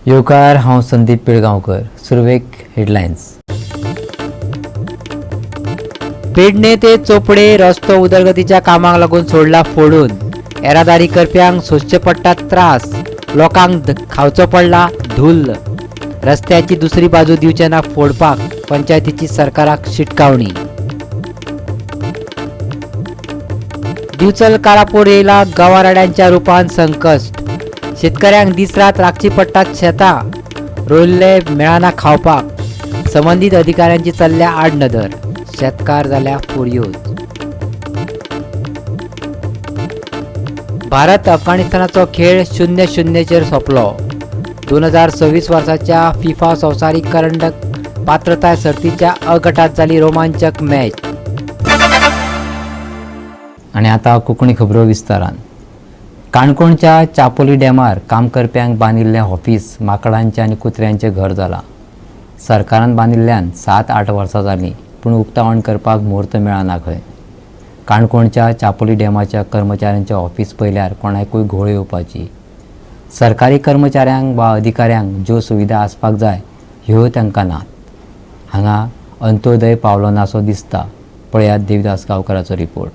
येवकार, हांव संदीप पिळगांवकर. सुरवेक हेडलायन्स. पेडणे ते चोपडे रस्तो उदरगतीच्या कामाक लागून सोडला फोडून. येरादारी करप्यांक सोंसचे पडटा त्रास. लोकांक खावचो पडला धुल्ल. रस्त्याची दुसरी बाजू दिवचे ना फोडपाक पंचायतीची सरकाराक शिटकावणी. दिवचल काळापूर येयला गवारड्यांच्या रुपान संकश्ट. शेतकऱ्यांक दीस रात राखची पडटात शेतां. रोयल्ले मेळाना खावपाक. संबंधीत अधिकाऱ्यांची चल्ल्या आडनदर. शेतकार जाल्या फुर्योज. भारत अफगाणिस्तानाचो खेळ 0-0 सोंपलो. 2026 वर्साच्या फिफा संवसारीक करंडक पात्रताय सर्तीच्या अ गटात जाली रोमांचक मॅच. आणि आता कोंकणी खबरो विस्तारान. काणकोणच्या चापोली डॅमार काम करप्यांक बांदिल्लें ऑफिस माकडांचें आनी कुत्र्यांचें घर जालां. सरकारान बांदिल्ल्यान 7-8 वर्सां जालीं, पूण उक्तावण करपाक म्हूर्त मेळना खंय. काणकोणच्या चापोली डॅमाच्या कर्मचाऱ्यांचें ऑफिस पयल्यार कोणाकूय घोळ येवपाची. सरकारी कर्मचाऱ्यांक वा अधिकाऱ्यांक ज्यो सुविधा आसपाक जाय ह्यो तांकां नात. हांगा अंत्योदय पावलो नासो दिसता. पळयात देविदास गांवकाराचो रिपोर्ट.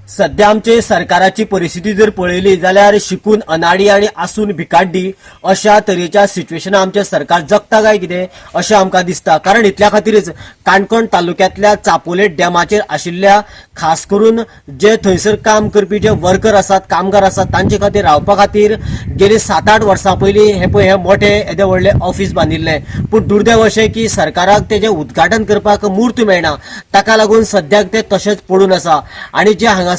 सध्या आमचे सरकाराची परिस्थिती जर पळयली जाल्यार शिकून अनाडी आणि आसून भिकाड्डी अशा तरेच्या सिच्युएशनां आमचे सरकार जगता काय कितें अशें आमकां दिसता. कारण इतल्या खातीरच काणकोण तालुक्यांतल्या चापोले डॅमाचेर आशिल्ल्या खास करून जे थंयसर काम करपी जे वर्कर आसात, कामगार आसात, तांचे खातीर रावपा खातीर गेली 7-8 वर्सां पयलीं हे मोठे येदे व्हडले ऑफिस बांदिल्ले. पूण दुर्दैव अशें की सरकाराक तेजें उद्घाटन करपाक मुहूर्त मेळना. ताका लागून सद्याक ते तशेंच पडून आसा. आणि जे हांगासर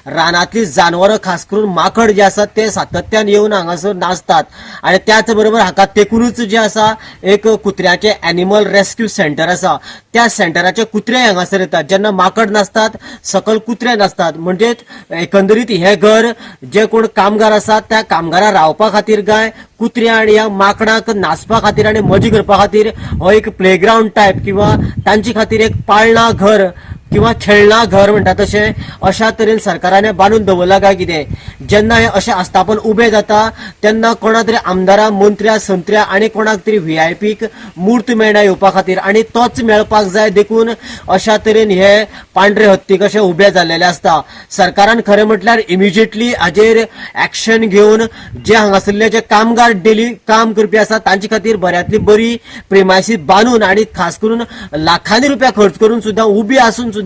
रानांतली जानवरां खास करून माकड जे आसात ते सातत्यान येवन हांगासर नाचतात. आणि त्याच बरोबर हाका तेकूनच जे आसा एक कुत्र्याचे एनिमल रेस्क्यू सेंटर आसा. त्या सेंटराचे कुत्रे हांगासर येतात. जेन्ना माकड नाचतात सकल कुत्रे नाचतात. म्हणजे एकंदरीत हे घर जे कोण कामगार आसात त्या कामगारांक रावपा खातीर काय कुत्र्या आणि ह्या माकडांक नाचपा खातीर आणि मजा करपा खातीर हो एक प्लेग्राउंड टायप किंवा तांचे खातीर एक पाळणा घर किंवा खेळणा घर म्हणटा तशें अशा तरेन सरकारान बांदून दवरला काय कितें. जेन्ना हे अशें आस्थापन उबें जाता तेन्ना कोणा तरी आमदारा, मंत्र्या, संत्र्या आणि कोणाक तरी VIPक मुहूर्त मेळना येवपा खातीर. आणि तोच मेळपाक जाय देखून अशा तरेन हे पांढरे हत्ती कशें उबे जाल्लेले आसता. सरकारान खरें म्हटल्यार इमिजिएटली हाजेर एक्शन घेवन जे हांगासरले जे कामगार डेली काम करपी आसात तांचे खातीर बऱ्यांतली बरी प्रिमायसीस बांदून आणि खास करून लाखांनी रुपया खर्च करून सुद्दां उबी आसून सुद्दां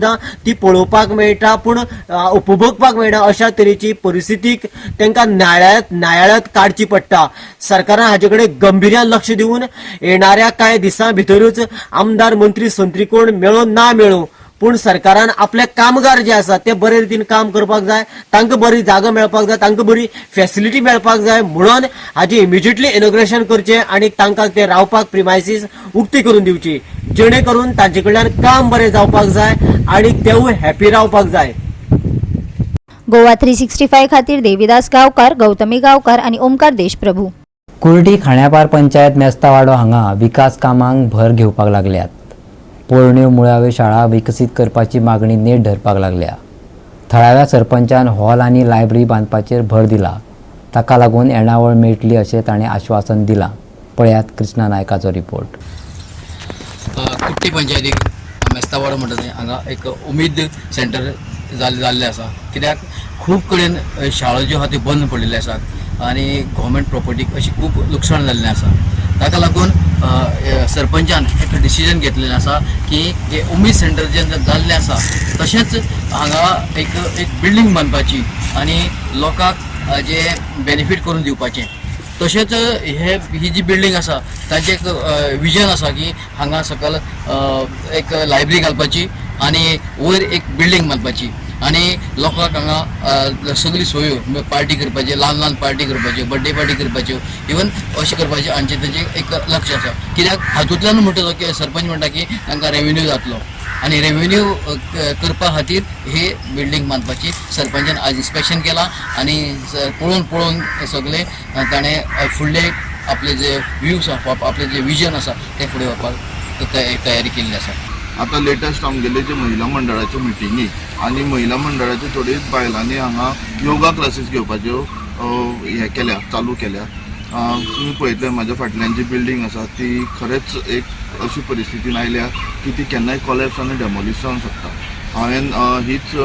ती पळोवपाक मेळटा पूण उपभोगपाक मेळना अशा तरेची परिस्थितीक तांकां न्यायालयांत काडची पडटा. सरकारान हाचे कडेन गंभीर्यान लक्ष दिवन येणाऱ्या कांय दिसां भितरूच आमदार, मंत्री, संत्री कोण मेळो ना मेळो पूण सरकारान आपले कामगार जे आसात ते बरे रितीन काम करपाक जाय, तांकां बरी जागा मेळपाक जाय, तांकां बरी फॅसिलिटी मेळपाक जाय म्हणून हाजे इमिजिएटली इनॉग्रेशन करचें आणि तांकां ते रावपाक प्रिमायसीस उक्ती करून दिवची जेणे करून तांचे कडल्यान काम बरें जावपाक जाय आणि तेवूय हॅपी रावपाक जाय. गोवा 365 खातीर देविदास गांवकार, गौतमी गांवकार आणि ओमकार देशप्रभू. कुर्डी खाण्यापार पंचायत मेस्तावाडो हांगा विकास कामांक भर घेवपाक लागल्यात. पोरण्यो मुळाव्यो शाळा विकसीत करपाची मागणी नेट धरपाक लागल्या. थळाव्या सरपंचान हॉल आनी लायब्ररी बांदपाचेर भर दिला. ताका लागून येणावळ मेळटली अशें ताणें आश्वासन दिलां. पळयात कृष्णा नायकाचो रिपोर्ट. कुट्टी पंचायतीक मेस्तावाडो म्हणटा थंय हांगा एक उमेद सेंटर जाल्लें आसा. कित्याक खूब कडेन शाळो ज्यो आसा त्यो बंद पडिल्ल्यो आसात आनी गव्हर्मेंट प्रॉपर्टीक अशी खूब लुकसाण जाल्लें आसा. ताका लागून सरपंचान एक डिसिजन घेतलेलें आसा की हे उमेद सेंटर जेन्ना जाल्लें आसा तशेंच हांगा एक बिल्डींग बांदपाची आनी लोकांक जे बेनिफीट करून दिवपाचें. तशेंच ही जी बिल्डींग आसा ताचें एक विजन आसा की हांगा सकल एक लायब्ररी घालपाची आनी वयर एक बिल्डींग बांदपाची आनी लोकांक हांगा सगळी सोयो पार्टी करपाची, ल्हान ल्हान पार्टी करपाच्यो, बर्थडे पार्टी करपाच्यो, इवन अशें करपाचें हांचें तेजें एक लक्ष आसा. कित्याक हातूंतल्यान म्हणटा की सरपंच म्हणटा की तांकां रेवेन्यू जातलो आनी रेवेन्यू करपा खातीर हे बिल्डींग बांदपाची सरपंचान आज इन्स्पेक्शन केलां आनी पळोवन सगळे ताणें फुडले आपले जे व्ह्यूज आसा, आपले जे विजन आसा ते फुडें व्हरपाक तयारी केल्ली आसा. आता लेटेस्ट आमगेले जे महिला मंडळाच्यो मिटिंगी आणि महिला मंडळाच्यो थोड्यो बायलांनी हांगा योगा क्लासीस घेवपाच्यो चालू केल्या तुम्ही पळयतले म्हाज्या फाटल्यान जी बिल्डींग आसा ती खरेंच एक अशी परिस्थितीन आयल्या की ती केन्नाय कॉलेप्स आनी डेमोलिश जावंक शकता। हांवें हीच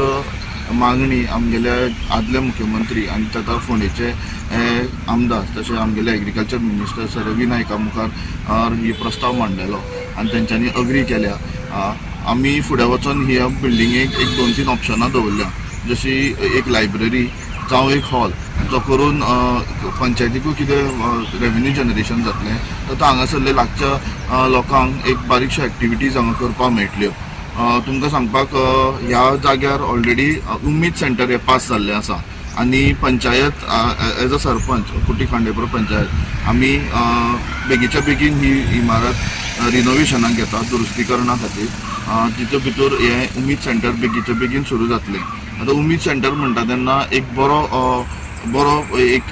मागणी आमगेल्या आदले मुख्यमंत्री आनी ताका फोंडेचे आमदार तशें आमगेले एग्रीकल्चर मिनिस्टर सर रवी नायका मुखार ही प्रस्ताव मांडलेलो आनी तेंच्यांनी अग्री केल्या। आमी फुडें वचून ह्या बिल्डिंगेक एक 2-3 ऑप्शनां दवरल्या, जशी एक लायब्ररी जावं एक हॉल, जो करून पंचायतीकूय कितें रेव्हेन्यू जनरेशन जातलें तर हांगासरले लागच्या लोकांक एक बारीकश्यो एक्टिविटीज हांगा करपाक मेळटल्यो। तुमकां सांगपाक ह्या जाग्यार ऑलरेडी उमेद सेंटर हे पास जाल्लें आसा आनी पंचायत एज अ सरपंच कुट्टी खांडेपूर पंचायत आमी बेगीच्या बेगीन ही इमारत रिनोवेशनाक घेता दुरुस्तीकरणा खातीर, तितूंत भितर हे उमेद सेंटर बेगीच्या बेगीन सुरू जातलें। आतां उमेद सेंटर म्हणटा तेन्ना एक बरो एक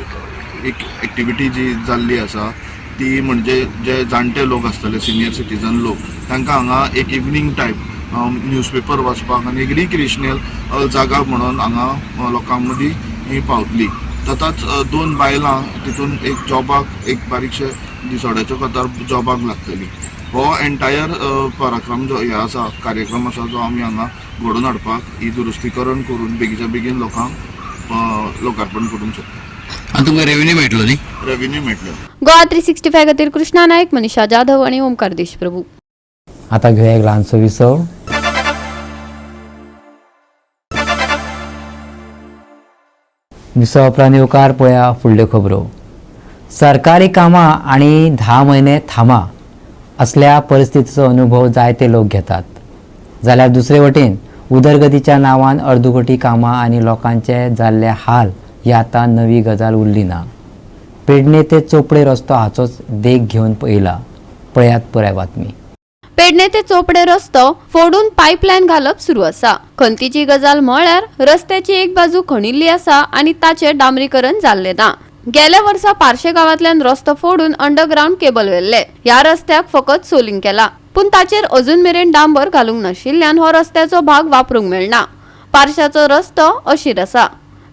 एक्टिविटी जी जाल्ली आसा ती म्हणजे जे जाणटे लोक आसतले सिनियर सिटीजन लोक तांकां हांगा एक इवनिंग टायम न्यूजपेपर वाचपाक आनी एक रिक्रिएशनल जागा म्हणून हांगा लोकां मदीं ही पावतली। तताच 2 बायलां तितून एक जॉबाक एक बारीकशे दिसोड्याच्या कोतार जॉबाक लागतली। हो एंटायर पराक्रम जो हे आसा कार्यक्रम आसा जो आमी हांगा घडोवन हाडपाक ही दुरुस्तीकरण करून बेगीच्या बेगीन लोकांक लोकार्पण करूंक शकता आनी तुमकां रेव्हेन्यू मेळटलो न्ही? रेव्हेन्यू मेळटलो। गोवा 365 खातीर कृष्णा नायक, मनीषा जाधव आणि ओमकार देशप्रभू। आता घेऊया एक ल्हानसो विसव। विसव उपरांत येवकार पळया फुडल्यो खबरो। सरकारी कामां आनी 10 म्हयने थांबा असल्या परिस्थितीचो अनुभव जायते लोक घेतात, जाल्यार दुसरे वटेन उदरगतीच्या नांवान अर्दुगटी कामां आनी लोकांचे जाल्ले हाल ही आतां नवी गजाल उरली ना। पेडणे ते चोपडे रस्तो हाचोच देख घेवन पळयला, पळयात पुराय बातमी। पेडणे ते चोपडे रस्तो फोडून पाईपलाईन घालप सुरू आसा। खंतीची गजाल म्हळ्यार रस्त्याची एक बाजू खणिल्ली आसा आनी ताचे डांबरीकरण जाल्ले ना। गेल्या वर्सा पार्शे गावांतल्यान रस्तो फोडून अंडरग्राउंड केबल वेल्ले। ह्या रस्त्याक फकत सोलिंग केला, पूण ताचेर अजून मेरेन डांबर घालूंक नाशिल्ल्यान हो रस्त्याचो भाग वापरूंक मेळना। पार्शाचो रस्तो अशीर आसा,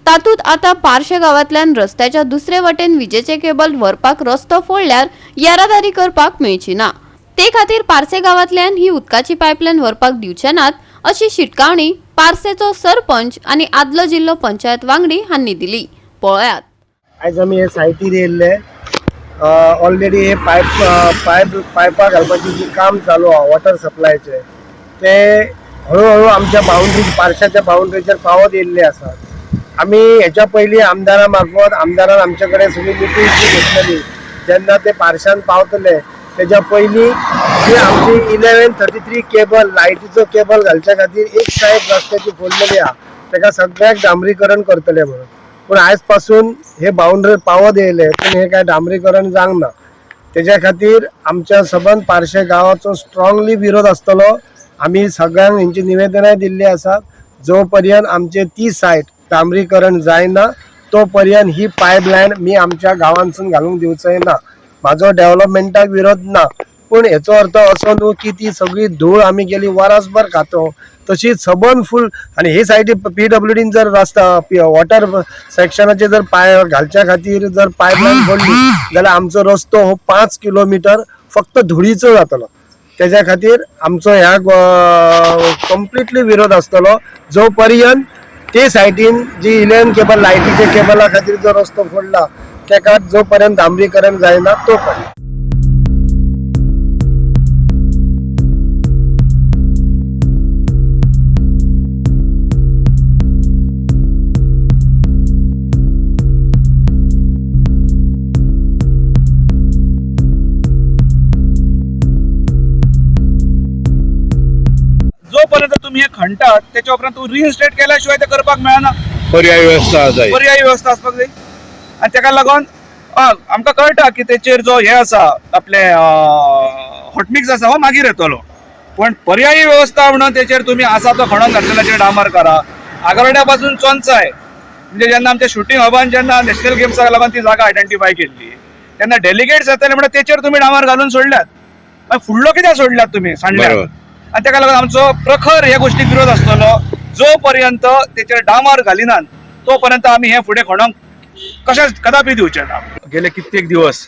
तातूंत आतां पार्शे गावांतल्यान रस्त्याच्या दुसरे वटेन विजेचे केबल व्हरपाक रस्तो फोडल्यार येरादारी करपाक मेळची ना। ते खातीर पार्से गावांतल्यान ही उदकाची पायपलायन व्हरपाक दिवचे नात अशी शिटकावणी पार्सेचो सरपंच आनी आदलो जिल्लो पंचायत वांगडी हांणी दिली। पळयात। आयज आमी हे सायटीर येयल्ले, ऑलरेडी हे पायपा घालपाचें जे काम चालू आहा वॉटर सप्लायचे ते हळूहळू आमच्या बाउंड्री पार्शाच्या बाउंड्रीचेर पावत येयल्ले आसात। आमी हेच्या पयलीं आमदारा मार्फत आमदारान आमचे कडेन सगळी मिटींग घेतलेली, जेन्ना ते पार्शान पावतले तेच्या पयलीं जी आमची 1133 केबल लायटीचो केबल घालच्या खातीर एक सायड रस्त्याची फोडलेली आहा, तेका सगळ्याक डांबरीकरण करतले म्हणून। पूण आयज पासून हे बाउंड्री पावत येयले पूण हे काय डांबरीकरण जावंक ना। तेच्या खातीर आमच्या सबंद पार्शे गांवाचो स्ट्रॉंगली विरोध आसतलो। आमी सगळ्यांक हेंची निवेदनाय दिल्ली आसात, जो पर्यंत आमचे ती सायट डांबरीकरण जायना तो पर्यंत ही पायपलायन मी आमच्या गांवांसून घालूंक दिवचोय ना। म्हाजो डेव्हलपमेंटाक विरोध ना, पूण हेचो अर्थ असो न्हू की ती सगळी धूळ आमी गेली वरसभर खातो, तशीच सबंद फूल। आनी हे सायडी PWDन जर रस्ता वॉटर सेक्शनाचे जर घालच्या खातीर जर पायपलायन फोडली जाल्यार आमचो रस्तो हो 5 किलोमीटर फक्त धुळीचो जातलो। तेच्या खातीर आमचो ह्या कंप्लिटली विरोध आसतलो जो पर्यंत ते सायटीन जी 11 केबल लायटीचे केबला खातीर जो रस्तो फोडला तेका जो पर्यंत डांबरीकरण जायना तो पर्यंत। जोपर्यंत तुम्ही हे खणतात त्याच्या उपरांत तू रिइन्स्टेट केल्याशिवाय ते करपाक मेळना। पर्यायी व्यवस्था जाय, पर्यायी व्यवस्था आसपाक जाय आनी तेका लागून आमकां कळटा की तेचेर जो हे आसा आपले हॉटमिक्स आसा हो मागीर येतलो, पण पर्यायी व्यवस्था म्हणून तेचेर तुम्ही आसा तो खणून घातलेल्याचेर डांबर करा। आगरड्या पासून चोंचाय म्हणजे जेन्ना आमच्या शूटिंग हबान जेन्ना नॅशनल गेम्साक लागून ती जागा आयडेंटिफाय केल्ली तेन्ना डेलिगेट्स येतले म्हणून तेचेर तुम्ही डांबर घालून सोडल्यात, मागीर फुडलो कित्याक सोडल्यात तुम्ही सांडल्यात। आनी तेका लागून आमचो प्रखर हे गोष्टीक विरोध आसतलो। जो पर्यंत तेचेर डांबर घालिनात तो पर्यंत आमी हे फुडें खणोवंक कशाच कदापि दिवचे ना. गेले कित्येक दिवस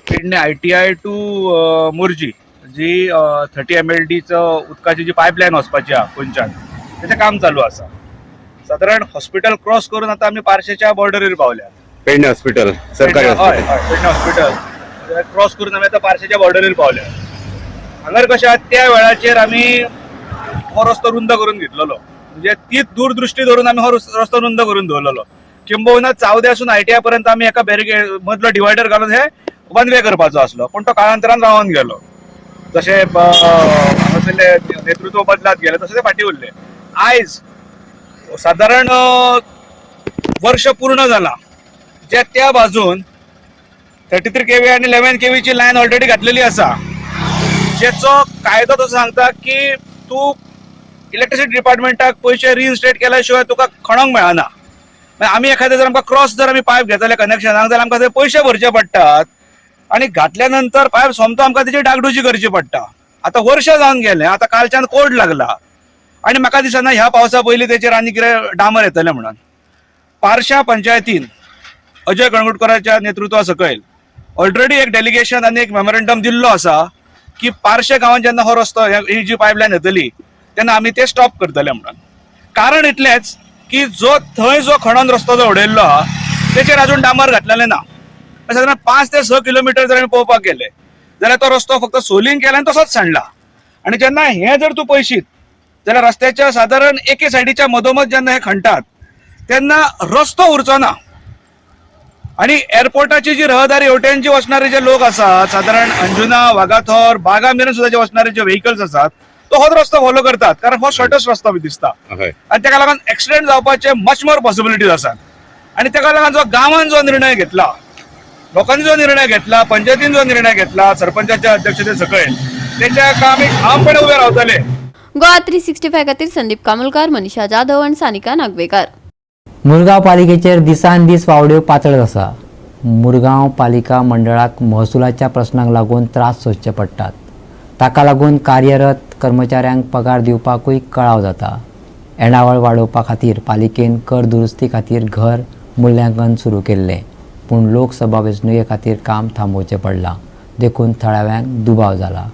पेडणे ITI टू मोर्जी जी 30 MLDचं उदकाची जी पायपलायन वचपाची आहा गोंयच्यान तेचें काम चालू आसा. साधारण हॉस्पिटल क्रॉस करून आता आमी पार्शेच्या बॉर्डरीर पावल्यात. पेडणे हॉस्पिटल सरकारी हय पेडणे हॉस्पिटल क्रॉस करून आमी आता पार्शेच्या बॉर्डरीर पावल्यात. हांगर कशें आसा त्या वेळाचेर आमी हो रस्तो रुंद करून घेतलेलो, म्हणजे तीच दूरदृश्टी धरून आमी हो रस्तो रुंद करून दवरलेलो. किंबहुना चावद्यासून ITI पर्यंत आमी एका बॅरिकेड मदलो डिवायडर घालून हे वन वे करपाचो आसलो, पण तो काळांतरान रावून गेलो. जशें हांगासरले नेतृत्व बदलात गेले तशें ते फाटीं उरले. आयज साधारण वर्ष पूर्ण जाला जे त्या बाजून 33 kV आणि 11 kV ची लायन ऑलरेडी घातलेली आसा, जेचो कायदो तो सांगता की तू इलेक्ट्रिसिटी डिपार्टमेंटाक पयशे रिइन्स्टेट केल्या शिवाय तुका खणोंक मेळना. आमी एखादे जर आमकां क्रॉस जर आमी पायप घेतले कनेक्शनाक जाल्यार आमकां ते पयशे भरचे पडटात आणि घातल्या नंतर पायप सोमतो आमकां तेची डागडुजी करची पडटा. आता वर्ष जावन गेले, आता कालच्यान कोड लागला आणि म्हाका दिसना ह्या पावसा पयलीं तेचेर आनी कितें डामर येतलें म्हणून. पार्शा पंचायतीन अजय गणगुटकराच्या नेतृत्वा सकयल ऑलरेडी एक डेलिगेशन आनी एक मेमोरेंडम दिल्लो आसा की पार्शे गांवांत जेन्ना हो रस्तो ही जी पायपलायन येतली तेन्ना आमी ते स्टॉप करतले म्हणून. कारण इतलेंच की थंय जो खणून रस्तो जो उडयल्लो आहा तेचेर अजून डांबर घातलेलें ना. साधारण 5 ते 6 किलोमीटर जर आमी पळोवपाक गेले जाल्यार तो रस्तो फक्त सोलिंग केला आनी तसोच सांडला. आणि जेन्ना हे जर तूं पळयशीत जाल्यार रस्त्याच्या साधारण एके सायडीच्या मधोमध जेन्ना हे खणटात तेन्ना रस्तो उरचो ना. आणि एअरपोर्टाची जी रहदारी हेवटेन जी वचणारे जे लोक आसात, साधारण अंजुना, वागाथोर, बागा मेरेन सुद्धा जे वचणारे जे व्हेकल्स आसात तो होच रस्तो फॉलो करतात, कारण हो शॉर्टेस्ट रस्तो बी दिसता. आणि ताका लागून एक्सिडेंट जावपाचे मच मोर पॉसिबिलिटीज आसात. आणि ताका लागून जो गांवान जो निर्णय घेतला, लोकांनी जो निर्णय घेतला, पंचायतीन जो निर्णय घेतला सरपंचाच्या अध्यक्षते सकयल, तेच्या आमी ठामपणे उबे रावतले. गोवा 365 खातीर संदीप कामुलकार, मनीषा जाधव आणि सानिका नागवेकर. मुरगांव पालिकेचेर दिसान दीस वावड्यो पातळत आसा. मुरगांव पालिका मंडळाक महसुलाच्या प्रश्नांक लागून त्रास सोंसचे पडटात. ताका लागून कार्यरत कर्मचाऱ्यांक पगार दिवपाकूय कळाव जाता. येणावळ वाडोवपा खातीर पालिकेन कर दुरुस्ती खातीर घर मुल्यांकन सुरू केल्लें, पूण लोकसभा वेंचणुके खातीर काम थांबोवचें पडलां, देखून थळाव्यांक दुबाव जाला.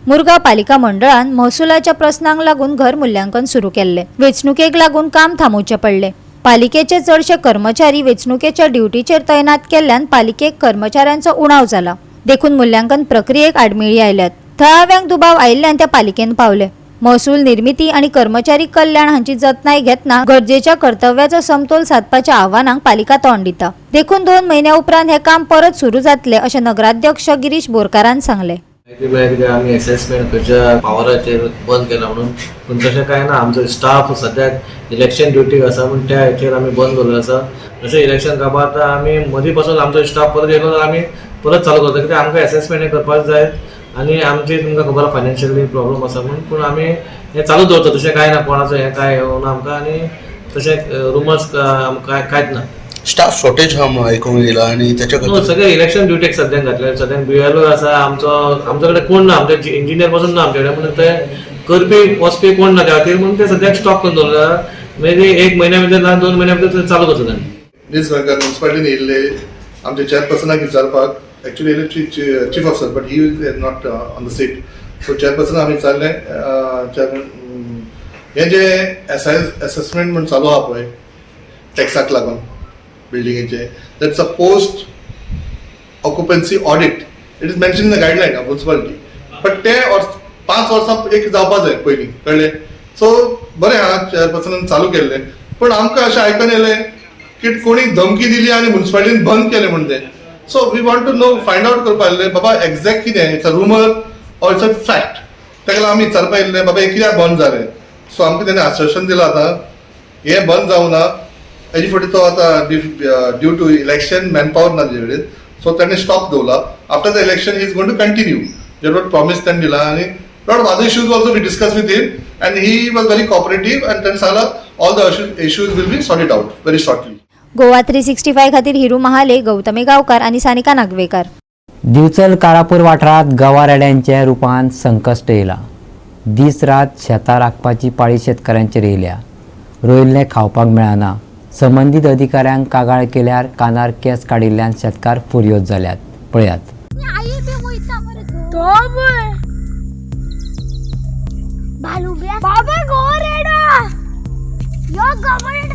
मुरगांव पालिका मंडळान महसुलाच्या प्रस्नांक लागून घर मुल्यांकन सुरू केल्ले. वेंचणुकेक लागून काम थांबोवचे पडले. पालिकेचे चडशे कर्मचारी वेंचणुकेच्या ड्युटीचेर तैनात केल्ल्यान पालिकेक कर्मचाऱ्यांचो उणाव जाला, देखून मुल्यांकन प्रक्रियेक आडमेळी आयल्यात. थळाव्यांक दुबाव आयिल्ल्यान ते पालिकेन पावले. महसूल निर्मिती आणि कर्मचारी कल्याण हांची जतनाय घेतना गरजेच्या कर्तव्याचो समतोल साधपाच्या आव्हानांक पालिका तोंड दिता. देखून 2 म्हयन्या उपरांत हे काम परत सुरू जातले अशें नगराध्यक्ष गिरीश बोरकारान सांगले. आम्ही असेसमेंट खंयच्या पावराचेर बंद केला म्हणून, पूण तशें कांय ना. आमचो स्टाफ सद्याक इलेक्शन ड्युटीक आसा म्हूण त्या हेचेर आमी बंद दवरलेलो आसा. जशें इलेक्शन काबार आमी मदीं पासून आमचो स्टाफ परत येयलो जाल्यार आमी परत चालू करता, कित्याक आमकां असेसमेंट हे करपाक जाय आनी आमची तुमकां खबर फायनान्शियली प्रॉब्लम आसा म्हणून, पूण आमी हें चालू दवरता. तशें कांय ना, कोणाचो हें कांय येवना आमकां, आनी तशें रुमर्स आमकां कांयच ना. स्टाफ शॉर्टेज हा आयकूंक येयला आणि त्याच्या सगळे इलेक्शन ड्युटीक सद्याक घातले. सद्याक BLO आसा आमचे कडेन कोण ना, आमचे इंजिनियर पासून ना आमचे कडेन, म्हणून ते करपी वचपी कोण ना त्या खातीर, म्हणून ते सद्याक स्टॉप करून दवरला. मे बी 1 म्हयन्या भितर ना 2 म्हयन्या भितर चालू करता. म्युन्सिपालिटीन येयल्ले आमच्या चेअरपर्सनाक विचारपाक, एक्चुअली येयले chief officer, but he is not on the seat. So chairperson आमी विचारले हे जे असेसमेंट म्हणून चालू आहा पळय टॅक्साक लागून बिल्डिंगेचे, that's a post occupancy audit. It is mention in the guideline of municipality, but ते 5 वर्सां एक जावपा जाय पयलीं, कळ्ळें. सो बरें आहा, चेअरपर्सनान चालू केल्लें, पूण आमकां अशें आयकून येयलें की कोणी धमकी दिली आनी म्युन्सिपालिटीन बंद केलें म्हणून तें. So we want to know, find out करपा येयल्लें बाबा एक्झॅक्ट कितें, it's a rumour or it's a fact. ताका लागून आमी विचारपा येयल्लें बाबा हें कित्याक बंद जालें. सो आमकां तेणें आश्वासन दिलां आतां हें बंद जावं ना, हेजे फाटी तो आतां ड्यू टू इलेक्शन मॅनपावर ना तेजे कडेन, सो ताणें स्टॉप दवरला. After the election he is going to continue. जे वॉट प्रॉमीस ताणें दिला, आनी lot of other issues also we discussed with him and he was very cooperative and then Sala all the issues will be sorted out very shortly. Goa 365 खातीर हिरू महाले, गौतमी गावकार आणि सानिका नागवेकर. दिवचल काळापूर वाठारांत गवारेड्यांच्या रुपान संकश्ट येयला. दीस रात शेतां राखपाची पाळी शेतकऱ्यांचेर येयल्या. रोयिल्लें खावपाक मेळना. संबंधीत अधिकाऱ्यांक कागाळ केल्यार कानार केस काडिल्ल्यान शेतकार फुर्योज जाल्यात. पळयात. बाबा गो रेडा यो गवर्नमेंट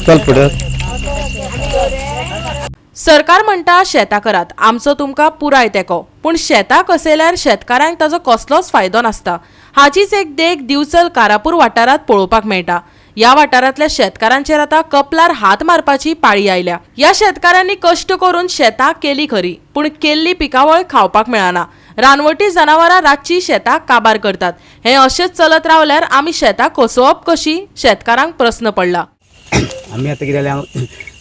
चल पुढे. सरकार म्हणटा शेतां करात, आमचो तुमकां पुराय तेंको, पूण शेतां कसेल्यार शेतकारांक ताजो कसलोच फायदो नासता. हाचीच एक देख दिवचल कारापूर वाठारांत पळोवपाक मेळटा. ह्या वाठारांतल्या शेतकारांचेर आतां कपलार हात मारपाची पाळी आयल्या. ह्या शेतकारांनी कश्ट करून शेतां केली खरी, पूण केल्ली पिकावळ खावपाक मेळना. रानवटी जनावरां रातची शेतां काबार करतात. हें अशेंच चलत रावल्यार आमी शेतां कोसोवप कशी, शेतकारांक प्रस्न पडला. आमी आतां कितें जालें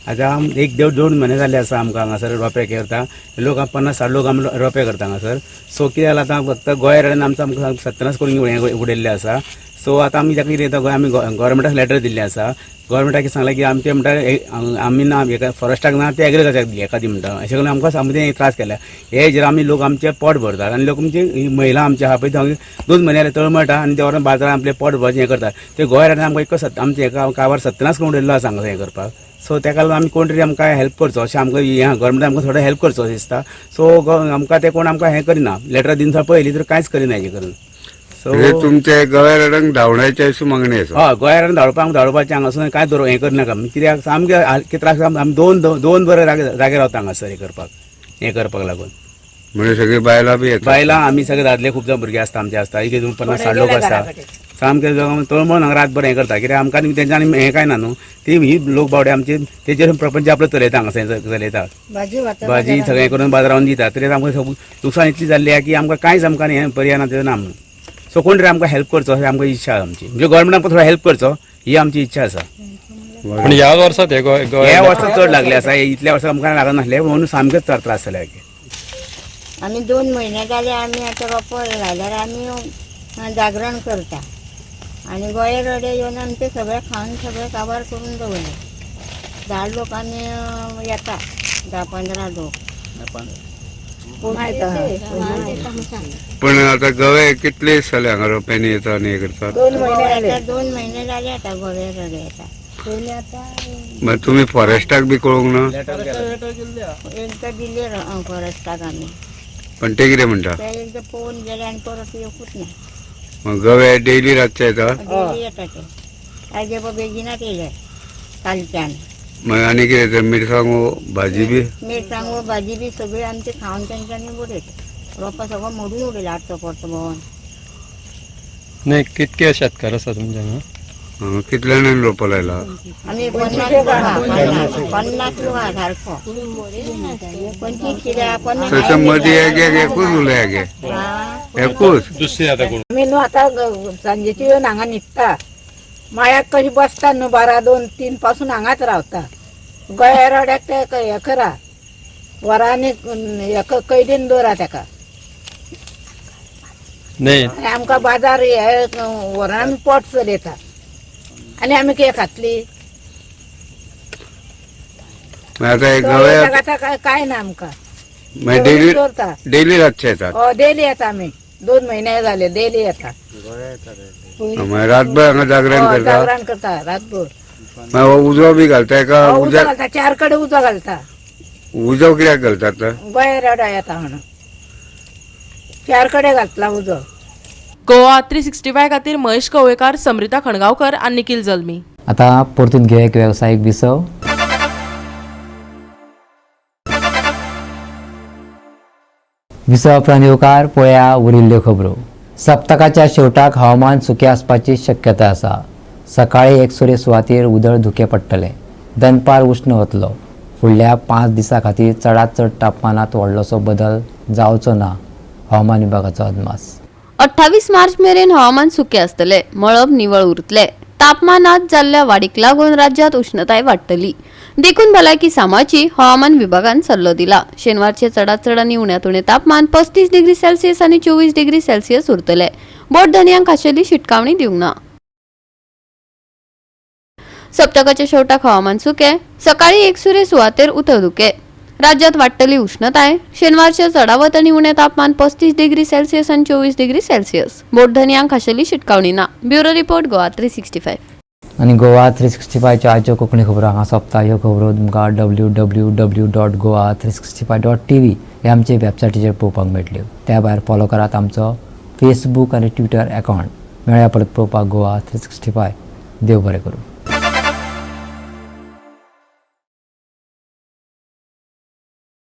आतां एक दोन म्हयने जाले आसा आमकां हांगासर रोंपे करता. लोक 50-60 लोक आमी रोंपे करता हांगासर. सो कितें जालां आतां फक्त गोंय रेड्यान आमकां सत्तनास करून उडयल्ले आसा. सो आतां आमी ताका कितें गोंय आमी गव्हर्मेंटाक लेटर दिल्लें आसा. गव्हर्मेंटाक सांगलें की आमचे म्हणटा आमी ना फॉरेस्टाक ना ते एग्रिकल्चराक दिली एखादी म्हणटा. अशें करून आमकां सामकें त्रास केला. हे हेजेर आमी लोक आमचे पोट भरतात आनी लोक म्हणजे महिला आमचे आहा पळय थंय 2 म्हयने जाले तळमळटा आनी ते व्हरून बाजारांत आपले पोट भरचें हें करतात. ते गोंय रेड्यान आमकां आमचे एका काबार सत्तनास करून उडयल्लो आसा हांगा हें करपाक. सो तेका लागून आमी कोण तरी आमकां हेल्प करचो अशें आमकां गव्हर्मेंटान आमकां थोडो हेल्प करचो दिसता. सो आमकां ते कोण आमकां हें करिना, लेटर दिवन पळयली तर कांयच करिना हेजें करून. सो तुमचे गोंय धांवण्याची अशी मागणी आसा. हय गोंयान धाडपाचें हांगासून कांय हें करनाका. कित्याक सामकें त्रास आमी दोन बरे जागे रावता हांगासर हें करपाक लागून. म्हणजे सगळी बायलां बी येतात. बायलां आमी सगळे दादले खूब जाण भुरगे आसता आमचे आसता. एक 50-60 लोक आसता. सामके तळमळ हांगा रातभर हें करता. कित्याक आमकां तेंच्यानी हें कांय ना न्हू. ती ही लोक बावडे आमचे तेजेर प्रपंच आपलो चलयता हांगासर चलयता. भाजी सगळें हें करून बाजारान दिता. तरी आमकां लुकसाण इतली जाल्ली आहा की आमकां कांयच आमकां हें पर्याय ना तेजो ना. सो कोण तरी आमकां हेल्प करचो अशी आमकां इच्छा आमची. म्हणजे गव्हर्मेंट आमकां थोडो हेल्प करचो ही आमची इच्छा आसा. पण ह्या वर्सात ह्या वर्सात चड लागले आसा. इतल्या वर्सां आमकां लागनासले म्हणून सामकेच त्रास जाले. आम्ही 2 महिने जाले आम्ही आता रोपो लायल्यार आमी जागरण करता आणि गोंय रेडे येवन आमचे सगळे खावन सगळे काबार करून दवरले. 10 लोक आमी येता 10-15 लोक. पण आता गवे कितले जाले हांगा रोप्यांनी येता आनी हे करतात. 2 महिने जाले आता गोंय रेडे येता. मग तुम्ही फॉरेस्टाक बी कळोवंक ना. एकदा दिले फॉरेस्टाक आमी, पण ते कितें म्हणटा. ते एकदा पळोवन गेले आनी परत येवूच ना. मग गवे डेली रातचे येता. डेली येता ते. आयज बेगिनाच येयले कालच्यान. मग आनी कितें तर मिरसांगो भाजी बी. मिरसांगो भाजी बी सगळी आमची खावन तेंच्यांनी बरयत. रोपां सगळं मोडून उडयला आडचो पडचो भोंवन. नाही कितके शेतकार आसा तुमच्या हांगा. कितल्यान रोपो लायला. आमी 50 लोक सारको 25 कित्याक 50. त्याच्या मध्ये एकूच उलय एकूच. दुसरी आता कोण. आमी न्हू आतां सांजेची येवन हांगा न्हिदता. माळ्याक कशी बसता न्हू 12-2-3 पासून हांगाच रावता. गोंय रेड्याक ते हें करा वरांनी कैदीन दवरा तेका. नाही आमकां बाजार हे व्हरून आमी पोट चलयता आनी आमी कितें खातली. आता गवे काय ना आमकां. डेली रातचे येतात. डेली येता आमी 2 महिने जाले डेली येता. रातभर हांगा जागरण करता रातभर. उजो बी घालता का. उजो घालता 4 कडे उजो घालता. उजो कित्याक घालतात. गोंय रेडा येता म्हणून 4 कडे घातला उजो. गोवा 365 खातीर महेश कवळेकार, समृता खणगांवकर आनी निखिल जल्मी. आता परतून घेऊया एक व्यावसायिक विसव. विसव उपरांत पळया उरिल्ल्यो खबरो. सप्तकाच्या शेवटाक हवामान सुकें आसपाची शक्यताय आसा. सकाळी एकसुरे सुवातेर उदळ धुकें पडटलें. दनपार उश्ण वतलो. फुडल्या 5 दिसां खातीर चडांत चड तापमानात व्हडलोसो बदल जावचो ना, हवामान विभागाचो अदमास. 28 मार्च मेरेन हवामान सुकें आसतले. मळब निवळ उरतले. तापमानात जाल्ल्या वाडीक लागून राज्यात उष्णताय वाडटली. देखून भलायकी सामाची हवामान विभागान सल्लो दिला. शेनवारचे चडांत चड आनी उण्यांत उणें तापमान 35 डिग्री सेल्सियस आनी 24 डिग्री सेल्सियस उरतले. बोट धन्यांक खाशेली शिटकावणी दिवंक ना. सप्तकाच्या शेवटाक हवामान सुकें. सकाळी एकसुरे सुवातेर उतर धुकें. राज्यात वाढतली उष्णताय. शेनवारचे चढावत आणि उणे तापमान 35 डिग्री सेल्सियस आणि 24 डिग्री सेल्सियस. बोटधन्यांक खाशेली शिटकावणी ना. Bureau report Goa 365. आणि गोवा 365च्या आजच्यो कोंकणी खबरो हांगा सोंपता. ह्यो खबरो तुमकां www.goa365.tv हे आमचे वेबसायटीचेर पळोवपाक मेळटल्यो. त्या भायर फॉलो करात आमचो फेसबूक आनी ट्विटर अकावंट. मेळ्या परत पळोवपाक गोवा 365. देव बरें करूं.